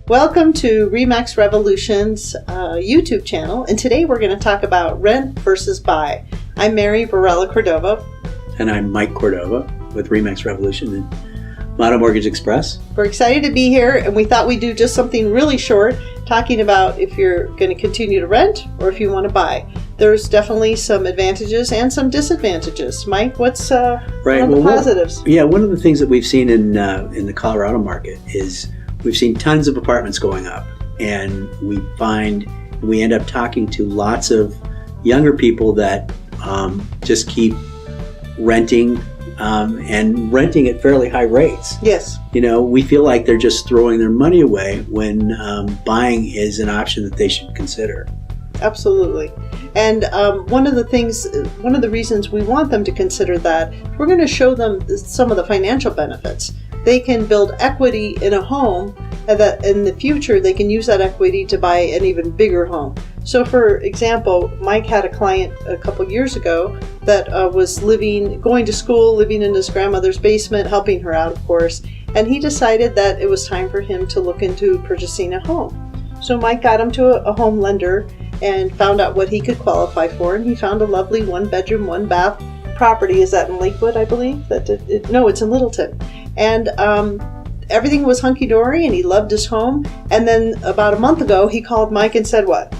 Welcome to RE/MAX Revolution's YouTube channel, and today we're going to talk about rent versus buy. I'm Mary Varela Cordova. And I'm Mike Cordova with RE/MAX Revolution and Motto Mortgage Express. We're excited to be here, and we thought we'd do just something really short, talking about if you're going to continue to rent or if you want to buy. There's definitely some advantages and some disadvantages. Mike, what's one of the positives? One of the things that we've seen in the Colorado market is we've seen tons of apartments going up, and we end up talking to lots of younger people that just keep renting and renting at fairly high rates. Yes. You know, we feel like they're just throwing their money away when buying is an option that they should consider. Absolutely. And one of the reasons we want them to consider that, we're going to show them some of the financial benefits. They can build equity in a home, and that in the future they can use that equity to buy an even bigger home. So for example, Mike had a client a couple years ago that was going to school, living in his grandmother's basement, helping her out, of course, and he decided that it was time for him to look into purchasing a home. So Mike got him to a home lender and found out what he could qualify for, and he found a lovely 1-bedroom, 1-bath property. Is that in Lakewood, I believe? No, it's in Littleton. And everything was hunky-dory, and he loved his home. And then about a month ago, he called Mike and said what?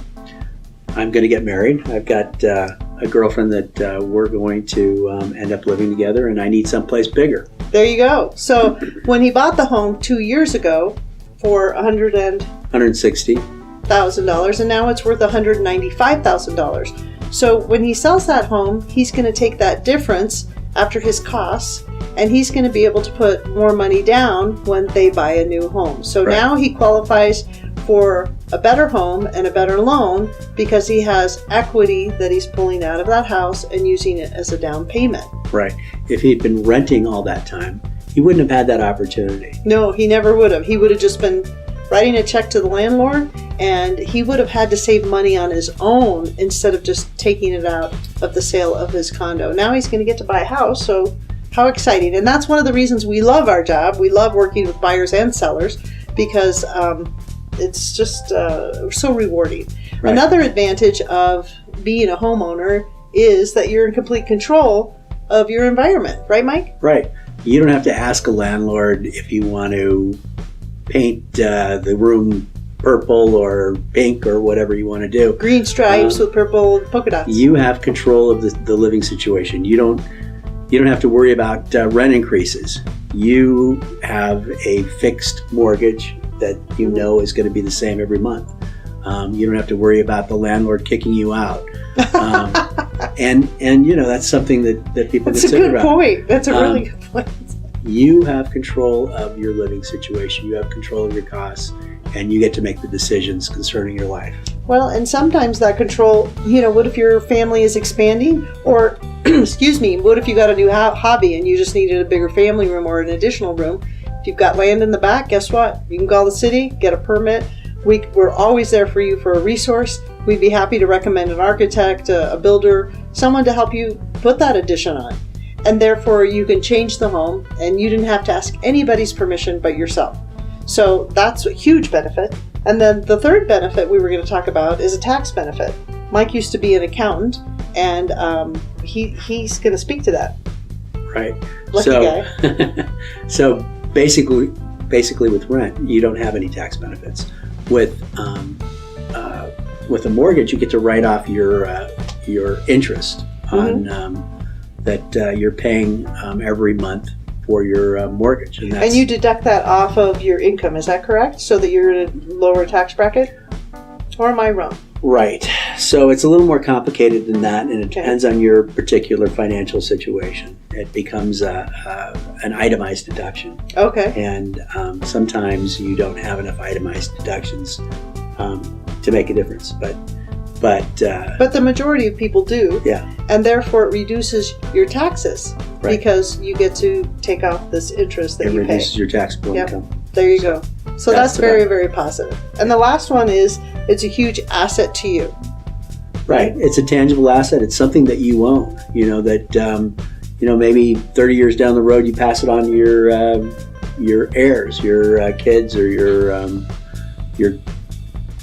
I'm going to get married. I've got a girlfriend that we're going to end up living together, and I need someplace bigger. There you go. So when he bought the home 2 years ago for $160,000, and now it's worth $195,000. So when he sells that home, he's going to take that difference after his costs, and he's going to be able to put more money down when they buy a new home. So Right. Now he qualifies for a better home and a better loan because he has equity that he's pulling out of that house and using it as a down payment. Right. If he'd been renting all that time, he wouldn't have had that opportunity. No, he never would have. He would have just been writing a check to the landlord, and he would have had to save money on his own instead of just taking it out of the sale of his condo. Now he's going to get to buy a house, so how exciting. And that's one of the reasons we love our job. We love working with buyers and sellers because it's just so rewarding. Right. Another advantage of being a homeowner is that you're in complete control of your environment. Right, Mike? Right. You don't have to ask a landlord if you want to paint the room purple or pink or whatever you want to do. Green stripes with purple polka dots. You have control of the living situation. You don't have to worry about rent increases. You have a fixed mortgage that you know is going to be the same every month. You don't have to worry about the landlord kicking you out. And you know, that's something that people consider. That's a good point. That's a really good point. You have control of your living situation. You have control of your costs, and you get to make the decisions concerning your life. Well, and sometimes that control, what if your family is expanding? Or, excuse me, what if you got a new hobby and you just needed a bigger family room or an additional room? If you've got land in the back, guess what? You can call the city, get a permit. We're always there for you for a resource. We'd be happy to recommend an architect, a builder, someone to help you put that addition on. And therefore, you can change the home, and you didn't have to ask anybody's permission but yourself. So that's a huge benefit. And then the third benefit we were going to talk about is a tax benefit. Mike used to be an accountant, and he's going to speak to that. Right. Lucky guy. So basically with rent, you don't have any tax benefits. With a mortgage, you get to write off your interest on that you're paying every month for your mortgage. And you deduct that off of your income, is that correct? So that you're in a lower tax bracket? Or am I wrong? Right. So it's a little more complicated than that, and it depends on your particular financial situation. It becomes an itemized deduction. Okay. And sometimes you don't have enough itemized deductions to make a difference. But the majority of people do. Yeah. And therefore it reduces your taxes. Right. Because you get to take off this interest that you pay. It reduces your taxable income. There you go. So that's very, very positive. And the last one is it's a huge asset to you. Right. It's a tangible asset. It's something that you own. That maybe 30 years down the road you pass it on to your heirs, your kids, or your your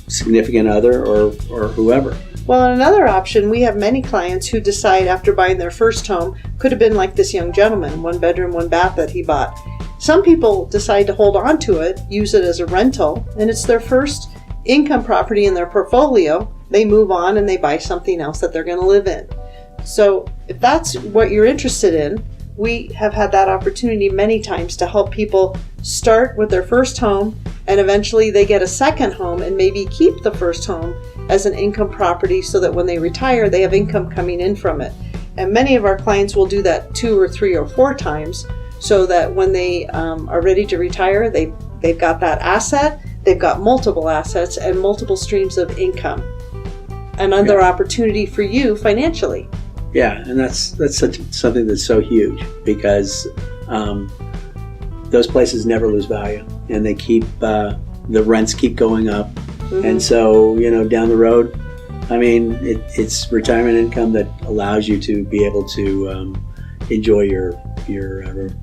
significant other or whoever. Well, another option, we have many clients who decide after buying their first home, could have been like this young gentleman, 1 bedroom, 1 bath that he bought. Some people decide to hold on to it, use it as a rental, and it's their first income property in their portfolio. They move on and they buy something else that they're going to live in. So if that's what you're interested in, we have had that opportunity many times to help people start with their first home, and eventually they get a second home and maybe keep the first home as an income property so that when they retire, they have income coming in from it. And many of our clients will do that 2 or 3 or 4 times so that when they are ready to retire, they've got that asset, they've got multiple assets and multiple streams of income. Another opportunity for you financially. Yeah, and that's something that's so huge because those places never lose value, and they keep the rents keep going up, and so down the road, I mean, it's retirement income that allows you to be able to enjoy your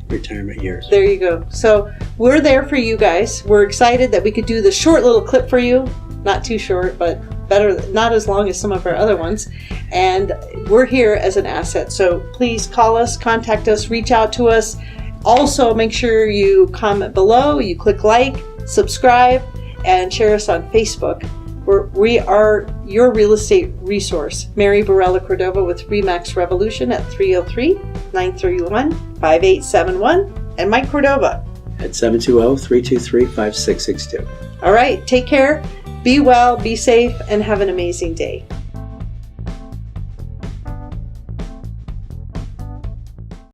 retirement years. There you go. So we're there for you guys. We're excited that we could do this short little clip for you. Not too short, but better, not as long as some of our other ones. And we're here as an asset. So please call us, contact us, reach out to us. Also, make sure you comment below, you click like, subscribe, and share us on Facebook. We are your real estate resource. Mary Barella Cordova with RE/MAX Revolution at 303-931-5871, and Mike Cordova at 720-323-5662. All right, take care, be well, be safe, and have an amazing day.